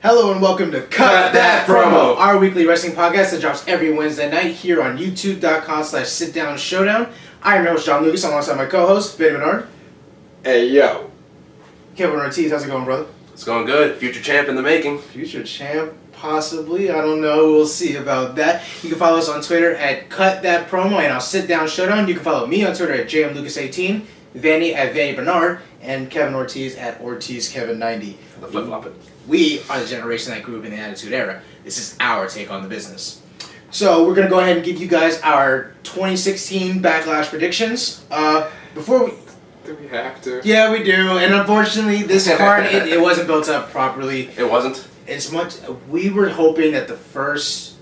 Hello and welcome to Cut That Promo, our weekly wrestling podcast that drops every Wednesday night here on youtube.com/sitdownshowdown. I am your host, John Lucas, alongside my co-host, Ben Bernard. Hey, yo. Kevin Ortiz, how's it going, brother? It's going good. Future champ in the making. Future champ, possibly. I don't know. We'll see about that. You can follow us on Twitter at Cut That Promo and I'll Sit Down Showdown. You can follow me on Twitter at JMLucas18, Vanny at Vanny Bernard, and Kevin Ortiz at OrtizKevin90. The flip-flop it. We are the generation that grew up in the Attitude Era. This is our take on the business. So we're going to go ahead and give you guys our 2016 Backlash predictions. Before we... Do we have to? Yeah, we do. And unfortunately, this card, it wasn't built up properly. It wasn't? As much... We were hoping that the first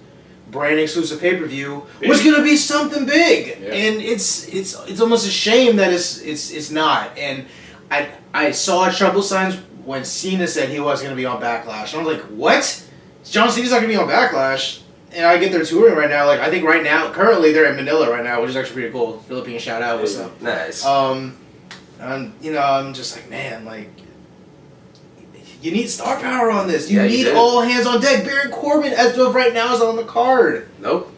brand exclusive pay-per-view was going to be something big. Yeah. And it's almost a shame that it's not. And I saw trouble signs when Cena said he wasn't going to be on Backlash. And I was like, what? John Cena's not going to be on Backlash? And I get their touring right now. Like, I think right now, currently they're in Manila right now, which is actually pretty cool. Philippine shout out, what's up? Nice. I'm just like, man, like, you need star power on this. You need all hands on deck. Baron Corbin, as of right now, is on the card. Nope.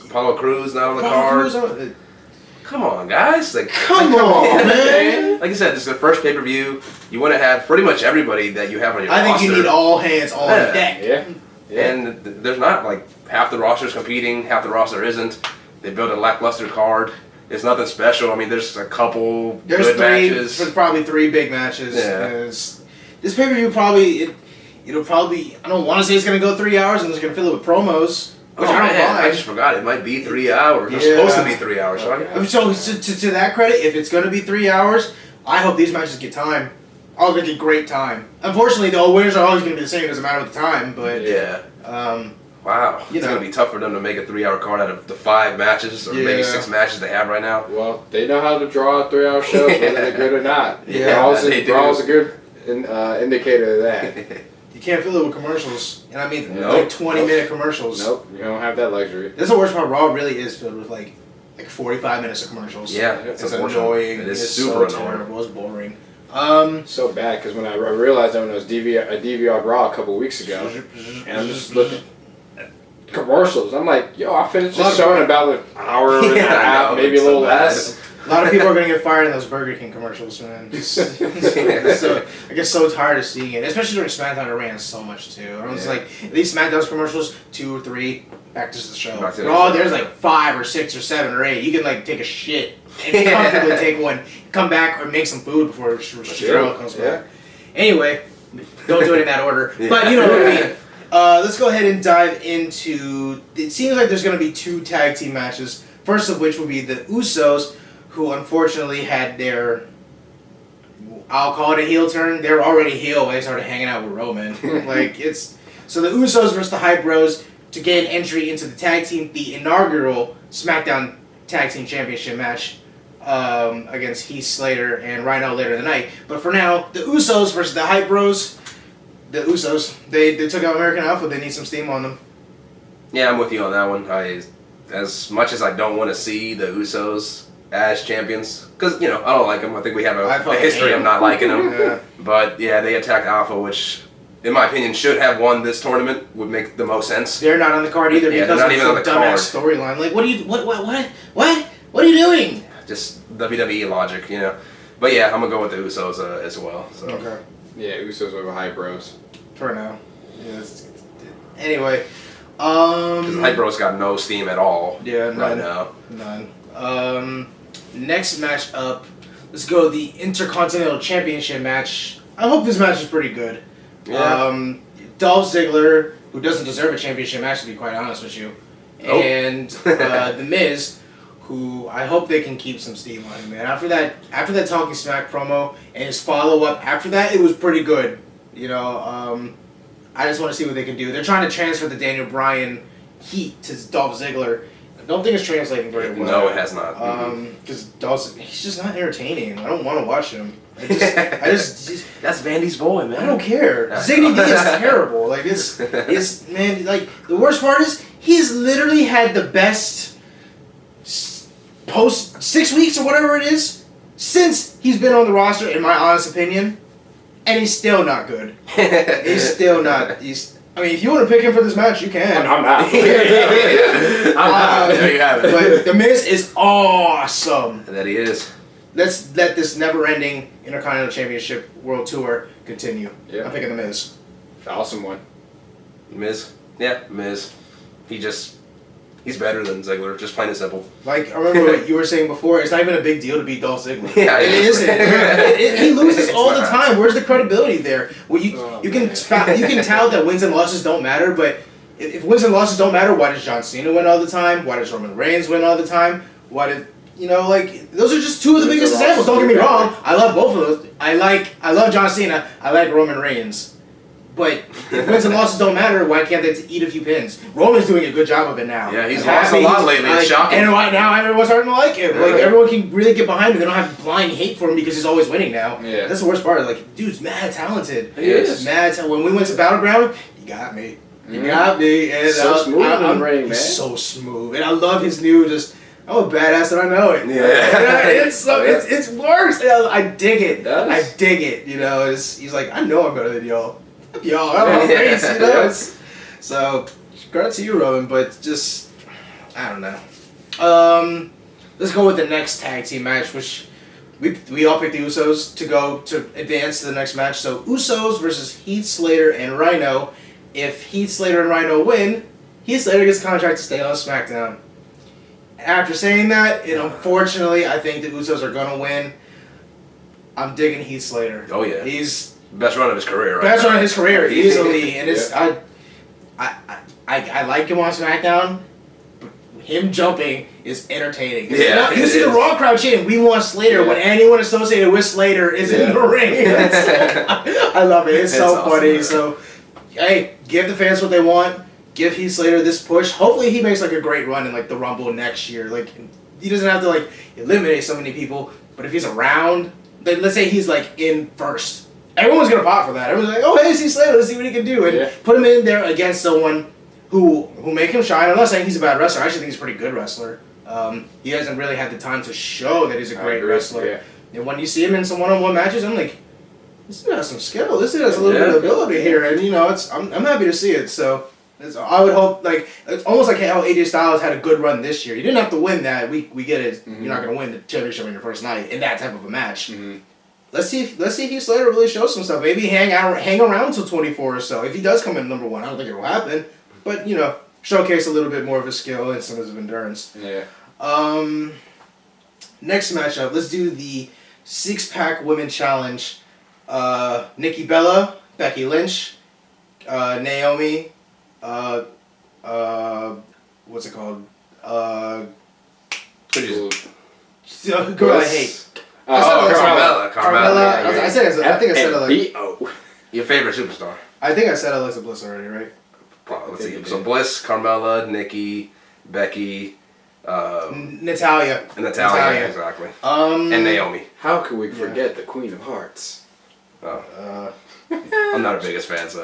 Apollo Crews not on the card. Come on, guys. Like, come on, man. Like I said, this is the first pay-per-view. You want to have pretty much everybody that you have on your roster. I think you need all hands on deck. Yeah. And there's not, like, half the roster's competing, half the roster isn't. They built a lackluster card. It's nothing special. I mean, there's a couple good matches. There's probably 3 big matches. Yeah. This pay-per-view it'll probably, I don't want to say it's going to go 3 hours and it's going to fill it with promos. Which I don't mind. I just forgot. It might be 3 hours. It's supposed to be 3 hours. So to that credit, if it's going to be 3 hours, I hope these matches get time. All going to get great time. Unfortunately, the winners are always going to be the same. It doesn't matter with the time, but... Yeah. Wow. It's going to be tough for them to make a 3-hour card out of the 5 matches or maybe 6 matches they have right now. Well, they know how to draw a 3-hour show, whether they're good or not. Yeah, Brawl's a good indicator of that. You can't fill it with commercials. And I mean, like 20-minute commercials. Nope, you don't have that luxury. That's the worst part. Raw really is filled with like 45 minutes of commercials. Yeah, it's annoying. It is so super annoying. Terrible. It's boring. So bad, because when I realized that when I was DVR Raw a couple weeks ago, and I'm just looking at commercials, I'm like, yo, I finished this show in about an hour and a half, maybe a little less. A lot of people are going to get fired in those Burger King commercials, man. So, I get so tired of seeing it, especially during SmackDown. It ran so much too. I was like, at least SmackDown's commercials 2 or 3, back to the show. Raw, there's like 5 or 6 or 7 or 8. You can like take a shit and comfortably take one, come back or make some food before Strell comes back. Anyway, don't do it in that order. But you know what I mean. Let's go ahead and dive into. It seems like there's going to be 2 tag team matches. First of which will be the Usos, who unfortunately had their, I'll call it a heel turn. They were already heel when they started hanging out with Roman. So the Usos versus the Hype Bros to get an entry into the tag team, the inaugural SmackDown Tag Team Championship match against Heath Slater and Rhino later in the night. But for now, the Usos versus the Hype Bros. The Usos, they took out American Alpha. They need some steam on them. Yeah, I'm with you on that one. As much as I don't want to see the Usos as champions, because I don't like them. I think we have a history of not liking them. Yeah. But yeah, they attacked Alpha, which in my opinion should have won this tournament. Would make the most sense. They're not on the card either because of the dumbass storyline. Like, what are you doing? Just WWE logic, But yeah, I'm gonna go with the Usos as well. So. Okay. Yeah, Usos over Hype Bros. For now. Yes. Anyway. Because Hype Bros got no steam at all. Yeah, right now. None. Next match up, let's go the Intercontinental Championship match. I hope this match is pretty good. Yeah. Dolph Ziggler, who doesn't deserve a championship match to be quite honest with you, and the Miz, who I hope they can keep some steam on him, man. After that Talking Smack promo and his follow-up after that, it was pretty good. I just want to see what they can do. They're trying to transfer the Daniel Bryan heat to Dolph Ziggler. I don't think it's translating very well. No, it has not. Because he's just not entertaining. I don't want to watch him. That's Vandy's boy, man. I don't care. Ziggity D is terrible. Like it's man. Like the worst part is he's literally had the best post 6 weeks or whatever it is since he's been on the roster. In my honest opinion, and he's still not good. He's still not. I mean, if you want to pick him for this match, you can. I'm not. There you have it. But The Miz is awesome. That he is. Let's let this never-ending Intercontinental Championship World Tour continue. Yeah. I'm picking The Miz. Awesome one. Miz. Yeah, Miz. He's better than Ziggler, just plain and simple. Like, I remember what you were saying before, it's not even a big deal to beat Dolph Ziggler. Yeah, it isn't. He loses all the time. Where's the credibility there? Well, you can tell that wins and losses don't matter, but if wins and losses don't matter, why does John Cena win all the time? Why does Roman Reigns win all the time? Why did... those are just two of the biggest examples. Don't get me wrong. I love both of those. I love John Cena. I like Roman Reigns. But if wins and losses don't matter, why can't they eat a few pins? Roman's doing a good job of it now. Yeah, he's lost a lot lately. It's shocking. And right now, everyone's starting to like him. Like, everyone can really get behind him. They don't have blind hate for him because he's always winning now. Yeah. That's the worst part. Like, dude's mad talented. He is. Mad talented. When we went to Battleground, you got me. You got me. And so smooth in the ring, man. He's so smooth. And I love his new I'm a badass and I know it. Yeah. It's worse. I dig it. It does. I dig it. He's like, I know I'm better than y'all. Y'all, I don't know. So, credit to you, Roman, but just, I don't know. Let's go with the next tag team match, which we all picked the Usos to advance to the next match. So, Usos versus Heath Slater and Rhino. If Heath Slater and Rhino win, Heath Slater gets a contract to stay on SmackDown. After saying that, unfortunately, I think the Usos are going to win. I'm digging Heath Slater. Oh, yeah. He's... Best run of his career, right? Best run of his career, easily. And it's Yeah. I like him on SmackDown, but him jumping is entertaining. Yeah, You see the Raw crowd chanting, "We want Slater," when anyone associated with Slater is in the ring. I love it. It's so awesome, funny. man. So, hey, give the fans what they want. Give Heath Slater this push. Hopefully he makes like a great run in like the Rumble next year. Like, he doesn't have to like eliminate so many people, but if he's around, then let's say he's like in first. Everyone's gonna pop for that. Everyone's like, "Oh, hey, see Slater. Let's see what he can do," and put him in there against someone who make him shine. I'm not saying he's a bad wrestler. I actually think he's a pretty good wrestler. He hasn't really had the time to show that he's a great wrestler. Yeah. And when you see him in some one-on-one matches, I'm like, this dude has some skill. This dude has a little bit of ability here, and I'm happy to see it. So I would hope it's almost like how AJ Styles had a good run this year. You didn't have to win that. We get it. Mm-hmm. You're not gonna win the championship on your first night in that type of a match. Mm-hmm. Let's see if Heath Slater really shows some stuff. Maybe hang around until 24 or so. If he does come in number 1, I don't think it will happen. But showcase a little bit more of his skill and some of his endurance. Yeah. Next matchup, let's do the 6-pack women challenge. Nikki Bella, Becky Lynch, Naomi. What's it called? Girl I hate. Carmella. I think I said Alexa. Your favorite superstar. I think I said Alexa Bliss already, right? Let's see. So Bliss, Carmella, Nikki, Becky, Natalya. Natalya, exactly. And Naomi. How could we forget the Queen of Hearts? Oh. I'm not the biggest fan, so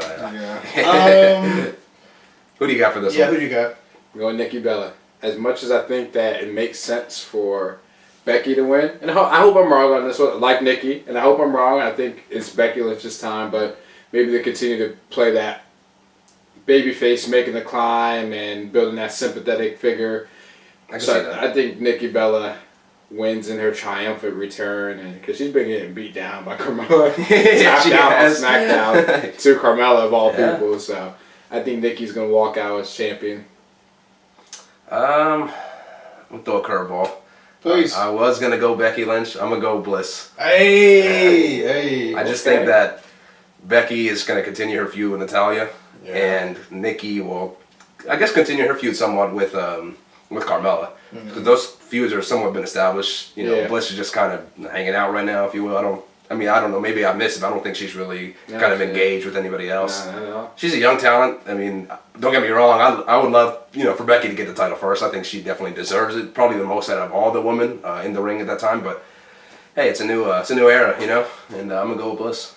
who do you got for this one? Who do you got? I'm going Nikki Bella. As much as I think that it makes sense for Becky to win, and I hope I'm wrong on this one, like Nikki, and I hope I'm wrong. I think it's Becky Lynch's time, but maybe they continue to play that babyface, making the climb and building that sympathetic figure. I think Nikki Bella wins in her triumphant return, and because she's been getting beat down by Carmella, tapped out on SmackDown to Carmella of all people. So I think Nikki's gonna walk out as champion. I'm gonna throw a curveball. Please. I was gonna go Becky Lynch. I'm gonna go Bliss. Hey. I just think that Becky is gonna continue her feud with Natalya, and Nikki will, I guess, continue her feud somewhat with Carmella, because those feuds are somewhat been established. Bliss is just kind of hanging out right now, if you will. I don't know. Maybe I missed it, but I don't think she's really kind of engaged with anybody else. No. She's a young talent. I mean, don't get me wrong. I would love, for Becky to get the title first. I think she definitely deserves it. Probably the most out of all the women in the ring at that time. But hey, it's a new era, and I'm gonna go with Bliss.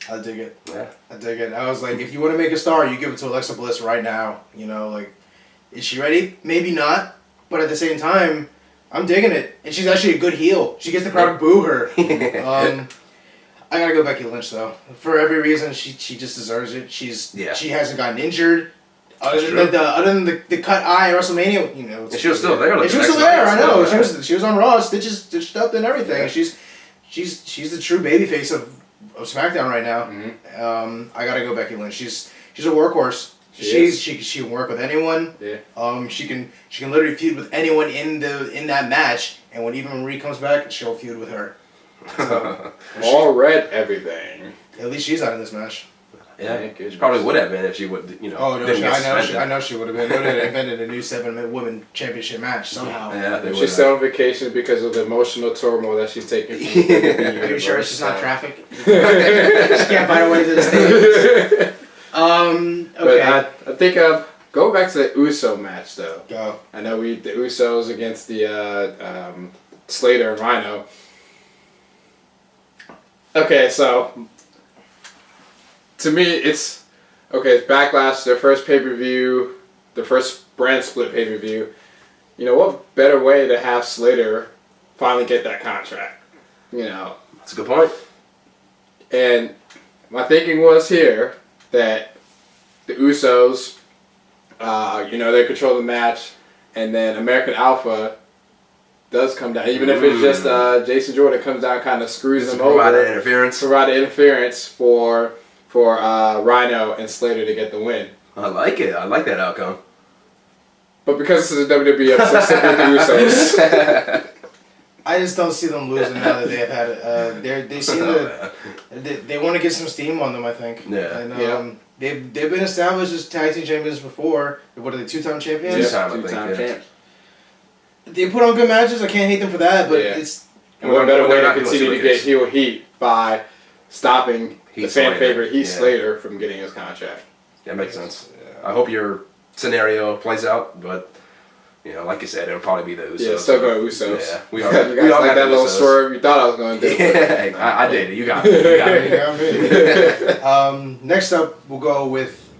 I dig it. Yeah, I dig it. I was like, if you want to make a star, you give it to Alexa Bliss right now. Is she ready? Maybe not. But at the same time, I'm digging it. And she's actually a good heel. She gets the crowd to boo her. I gotta go Becky Lynch though. For every reason, she just deserves it. She hasn't gotten injured. Other than the cut eye at WrestleMania, you know. And she was still there. Like, she was still there. I know. She was on Raw, stitched up and everything. Yeah. She's the true babyface of SmackDown right now. Mm-hmm. I gotta go Becky Lynch. She's a workhorse. She can work with anyone. Yeah. She can literally feud with anyone in that match. And when Eva Marie comes back, she'll feud with her. So, all red everything. At least she's not in this match. Yeah, she probably would have been if she would, you know. Oh no, I know she would have been. They would have invented a new 7-minute women championship match somehow. Yeah, she's still on vacation because of the emotional turmoil that she's taking. Are you sure she's not traffic? She can't find a way to the stage. Okay. But I think go back to the Uso match though. Go. I know the Usos against the Slater and Rhino. Okay, so to me it's Backlash, their first pay-per-view, the first brand split pay-per-view. You know, what better way to have Slater finally get that contract? You know, that's a good point. And my thinking was here that the Usos, they control the match, and then American Alpha does come down, even if it's just Jason Jordan comes down, kind of screws them over. Provide interference for Rhino and Slater to get the win. I like it. I like that outcome. But because this is a WWE episode, simply the Usos. I just don't see them losing now that they have had it. They seem to they want to get some steam on them. I think. Yeah. And they've been established as tag team champions before. What are they? 2-time champions. Two-time champs. They put on good matches. I can't hate them for that. But it's. And what better way to continue to get heel heat by stopping the fan favorite Heath Slater from getting his contract. That makes sense. Yeah. I hope your scenario plays out, but like you said, it'll probably be the Usos. Yeah, still going Usos. Yeah, we all got that little swerve you thought I was going to do. Yeah, I did it. You got me. Next up, we'll go with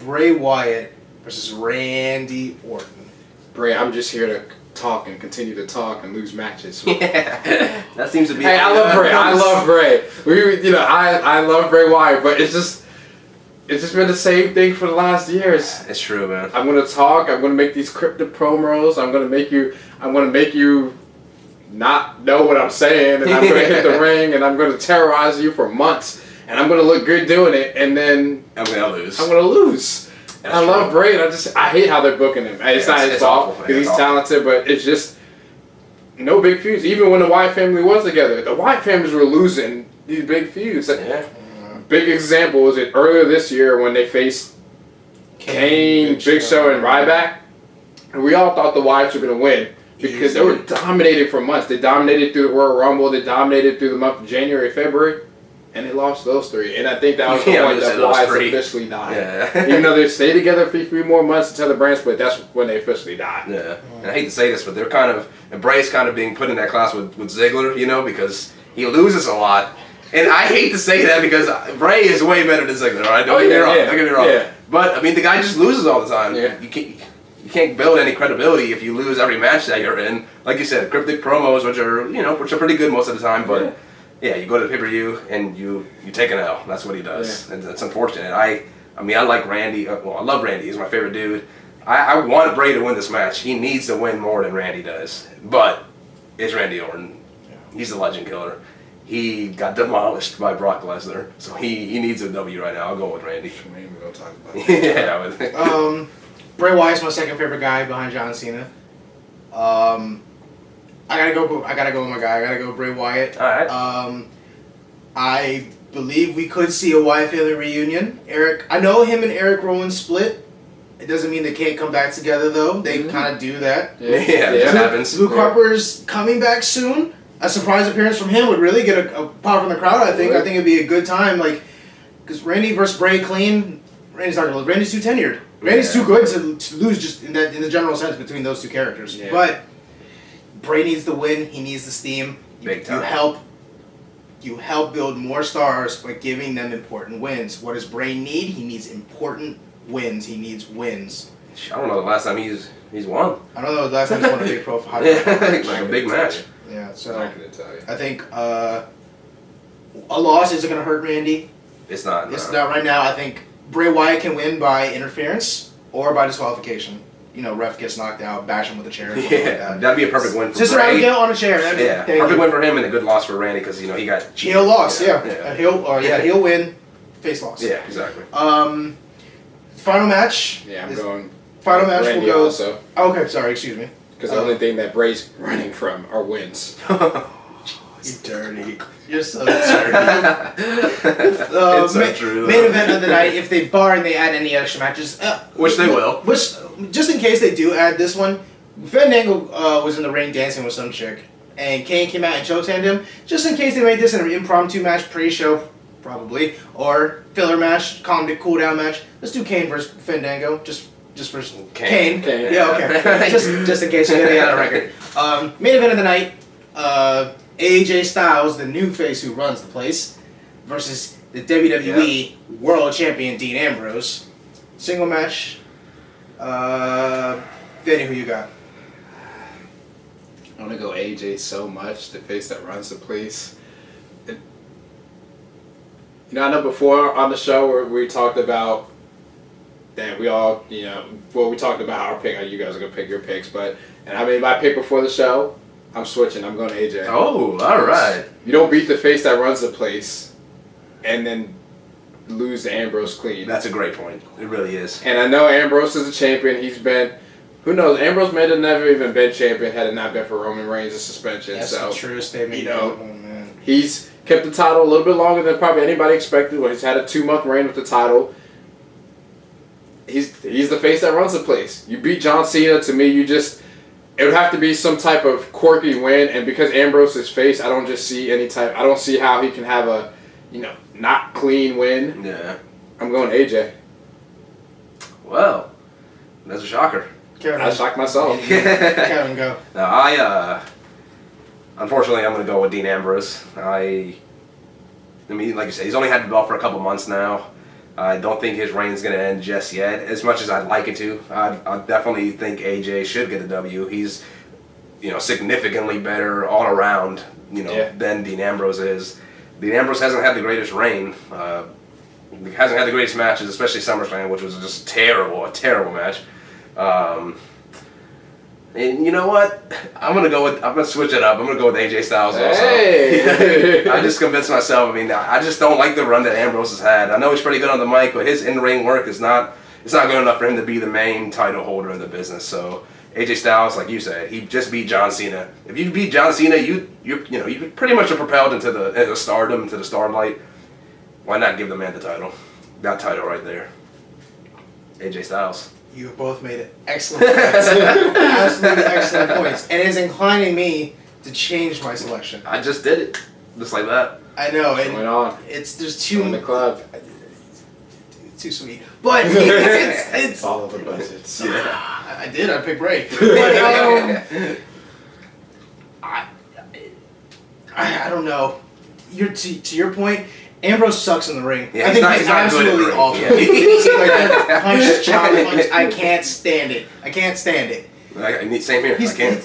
Bray Wyatt versus Randy Orton. Bray, I'm just here to talk and continue to talk and lose matches. Yeah, that seems to be. Hey, I love Bray. I love Bray. I love Bray Wyatt, but it's just been the same thing for the last years. It's true, man. I'm gonna talk. I'm gonna make these cryptic promos. I'm gonna make you not know what I'm saying, and I'm gonna hit the ring, and I'm gonna terrorize you for months, and I'm gonna look good doing it, and then I'm gonna lose. And I love Bray, and I hate how they're booking him. It's not his fault because he's talented, but it's just no big feuds. Even when the Wyatt family was together, the Wyatt families were losing these big feuds. Yeah. Big example was it earlier this year when they faced Kane, Big Show, and Ryback, and we all thought the Wyatts were going to win because they were dominated for months. They dominated through the Royal Rumble. They dominated through the month of January, February. And they lost those three. And I think that was the point that Wyatt officially died. Yeah. Even though they stayed together for 3 more months until the brand split, that's when they officially died. Yeah. And I hate to say this, but they're kind of, and Bray's kind of being put in that class with Ziggler, because he loses a lot. And I hate to say that because Bray is way better than Ziggler, all right? Don't get me wrong. Yeah. But, I mean, the guy just loses all the time. Yeah. You can't build any credibility if you lose every match that you're in. Like you said, cryptic promos, which are pretty good most of the time, but... Yeah, you go to the pay-per-view and you take an L. That's what he does. Yeah. And it's unfortunate. I like Randy. I love Randy. He's my favorite dude. I want Bray to win this match. He needs to win more than Randy does. But it's Randy Orton. Yeah. He's the Legend Killer. He got demolished by Brock Lesnar. So he needs a W right now. I'll go with Randy. Maybe we'll talk about that. Yeah. Bray Wyatt's my second favorite guy behind John Cena. I gotta go with my guy. I gotta go with Bray Wyatt. All right. I believe we could see a Wyatt family reunion. I know him and Eric Rowan split. It doesn't mean they can't come back together though. They kind of do that. Yeah, that happens. Luke Harper's coming back soon. A surprise appearance from him would really get a pop from the crowd. I think it'd be a good time. Because Randy versus Bray clean. Randy's too tenured. Randy's too good to lose just in the general sense between those two characters. Yeah. But Bray needs the win. He needs the steam. Big time. You help build more stars by giving them important wins. What does Bray need? He needs important wins. He needs wins. I don't know the last time he's won. I don't know the last time he's won a big profile. Like a big match. Yeah, so I couldn't tell you. I think A loss isn't going to hurt Randy. It's not. It's not right now. I think Bray Wyatt can win by interference or by disqualification. Ref gets knocked out, bash him with a chair. Yeah, that'd be a perfect win for just Bray. Just on a chair. Perfect win for him and a good loss for Randy because he got cheated. Heel loss, yeah. He'll win, face loss. Yeah, exactly. Final match. Yeah, I'm going. Final match Randy will go. Also. Okay, sorry, excuse me. Because the only thing that Bray's running from are wins. You dirty. You're so dirty. It's so true. Main event of the night. If they bar and they add any extra matches, which they will. Which, just in case they do add this one, Fandango was in the ring dancing with some chick, and Kane came out and chokehanded him. Just in case they made this an impromptu match pre-show, probably, or filler match, cool down match. Let's do Kane versus Fandango. Just for Kane. Yeah, okay. just in case you get it on the record. Main event of the night. AJ Styles, the new face who runs the place, versus the WWE World Champion Dean Ambrose. Single match. Danny, who you got? I want to go AJ so much, the face that runs the place. I know before on the show where we talked about that we all, we talked about our pick. You guys are going to pick your picks, but I made my pick before the show. I'm switching. I'm going to AJ. Oh, all right. You don't beat the face that runs the place and then lose to Ambrose clean. That's a great point. It really is. And I know Ambrose is a champion. He's been, who knows, Ambrose may have never even been champion had it not been for Roman Reigns' suspension. That's so, the truest statement. He's kept the title a little bit longer than probably anybody expected. When he's had a 2-month reign with the title. He's the face that runs the place. You beat John Cena. To me, it would have to be some type of quirky win, and because Ambrose is face, I don't see how he can have a, not clean win. Yeah. I'm going AJ. Well, that's a shocker. Kevin, I shocked myself. Kevin, go. No, unfortunately, I'm going to go with Dean Ambrose. I mean, like you said, he's only had the belt for a couple months now. I don't think his reign's going to end just yet, as much as I'd like it to. I definitely think AJ should get the W. He's, significantly better all around, than Dean Ambrose is. Dean Ambrose hasn't had the greatest reign. Hasn't had the greatest matches, especially SummerSlam, which was just a terrible match. And you know what? I'm gonna switch it up. I'm gonna go with AJ Styles also. Hey. I just convinced myself. I mean, I just don't like the run that Ambrose has had. I know he's pretty good on the mic, but his in-ring work is not good enough for him to be the main title holder in the business. So AJ Styles, like you said, he just beat John Cena. If you beat John Cena, you pretty much are propelled into the stardom, into the starlight. Why not give the man the title? That title right there. AJ Styles. You have both made excellent points. Absolutely excellent points. And it's inclining me to change my selection. I just did it. Just like that. I know. What's going on? There's too in the club. Too sweet. But it's all of the budgets. Yeah. I did. I picked Bray. But I don't know. To your point, Ambrose sucks in the ring. Yeah, I think he's absolutely awful. Yeah. Like punch, chop, punch. I can't stand it. Same here. I can't.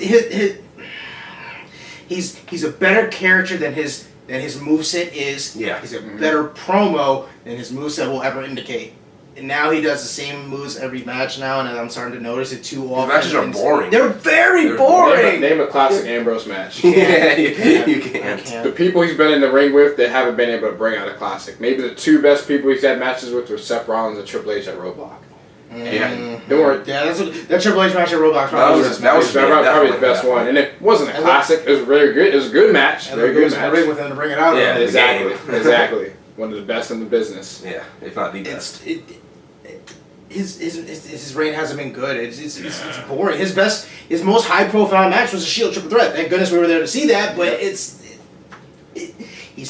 He's a better character than his moveset is. Yeah. He's a better promo than his moveset will ever indicate. And now he does the same moves every match now, and I'm starting to notice it too often. His matches are boring. They're very boring. Name a classic Ambrose match. Yeah, you can't. The people he's been in the ring with, they haven't been able to bring out a classic. Maybe the two best people he's had matches with were Seth Rollins and Triple H at Roadblock. Yeah. That Triple H match at Roadblock probably was probably the best one. And it wasn't a classic. It was very good. It was a good match. Very good match. Ring with him to bring it out. Yeah, exactly. One of the best in the business. Yeah, if not the best. His reign hasn't been good. It's boring. His most high profile match was a Shield Triple Threat. Thank goodness we were there to see that. But he's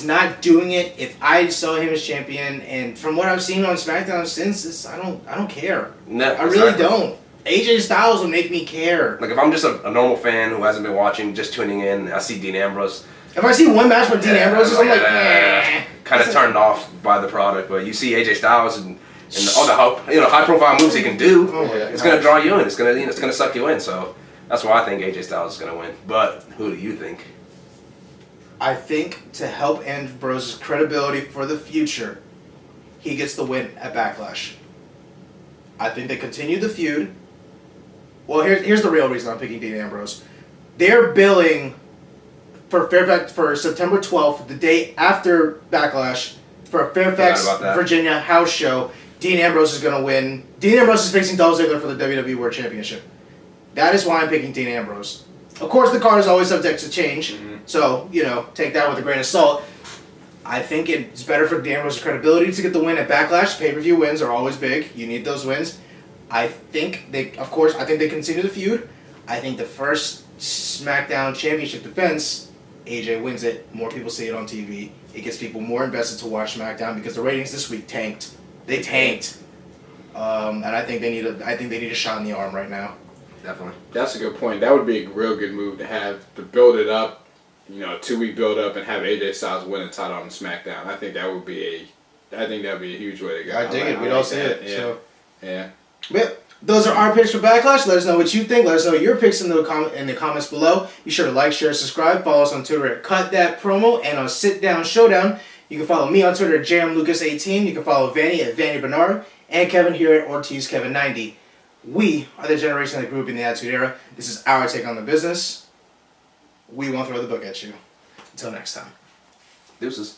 not doing it. If I saw him as champion, and from what I've seen on SmackDown since, I don't care. No, I really don't. AJ Styles will make me care. Like if I'm just a normal fan who hasn't been watching, just tuning in, I see Dean Ambrose. If I see one match with Dean Ambrose, I'm like, kind of turned off by the product. But you see AJ Styles and all the high profile moves he can do, it's gonna draw you in. It's gonna suck you in. So that's why I think AJ Styles is gonna win. But who do you think? I think to help Ambrose's credibility for the future, he gets the win at Backlash. I think they continue the feud. Well, here's the real reason I'm picking Dean Ambrose. They're billing for Fairfax for September 12th, the day after Backlash, for a Fairfax, Virginia house show. Dean Ambrose is going to win. Dean Ambrose is facing Dolph Ziggler for the WWE World Championship. That is why I'm picking Dean Ambrose. Of course, the card is always subject to change, so, take that with a grain of salt. I think it's better for Dean Ambrose's credibility to get the win at Backlash. Pay-per-view wins are always big. You need those wins. I think they continue the feud. I think the first SmackDown Championship defense, AJ wins it. More people see it on TV. It gets people more invested to watch SmackDown because the ratings this week tanked. They tanked, and I think they need a shot in the arm right now. Definitely. That's a good point. That would be a real good move to build it up, a 2-week build up and have AJ Styles win the title on SmackDown. I think that would be a huge way to go. I dig it. We all see it. Yeah. So. Yeah. But those are our picks for Backlash. Let us know what you think. Let us know your picks in the comments below. Be sure to like, share, subscribe. Follow us on Twitter at Cut That Promo and on Sit Down Showdown. You can follow me on Twitter at JamLucas18. You can follow Vanny at Vanny Bernard and Kevin here at OrtizKevin90. We are the generation that grew up in the Attitude Era. This is our take on the business. We won't throw the book at you. Until next time. Deuces.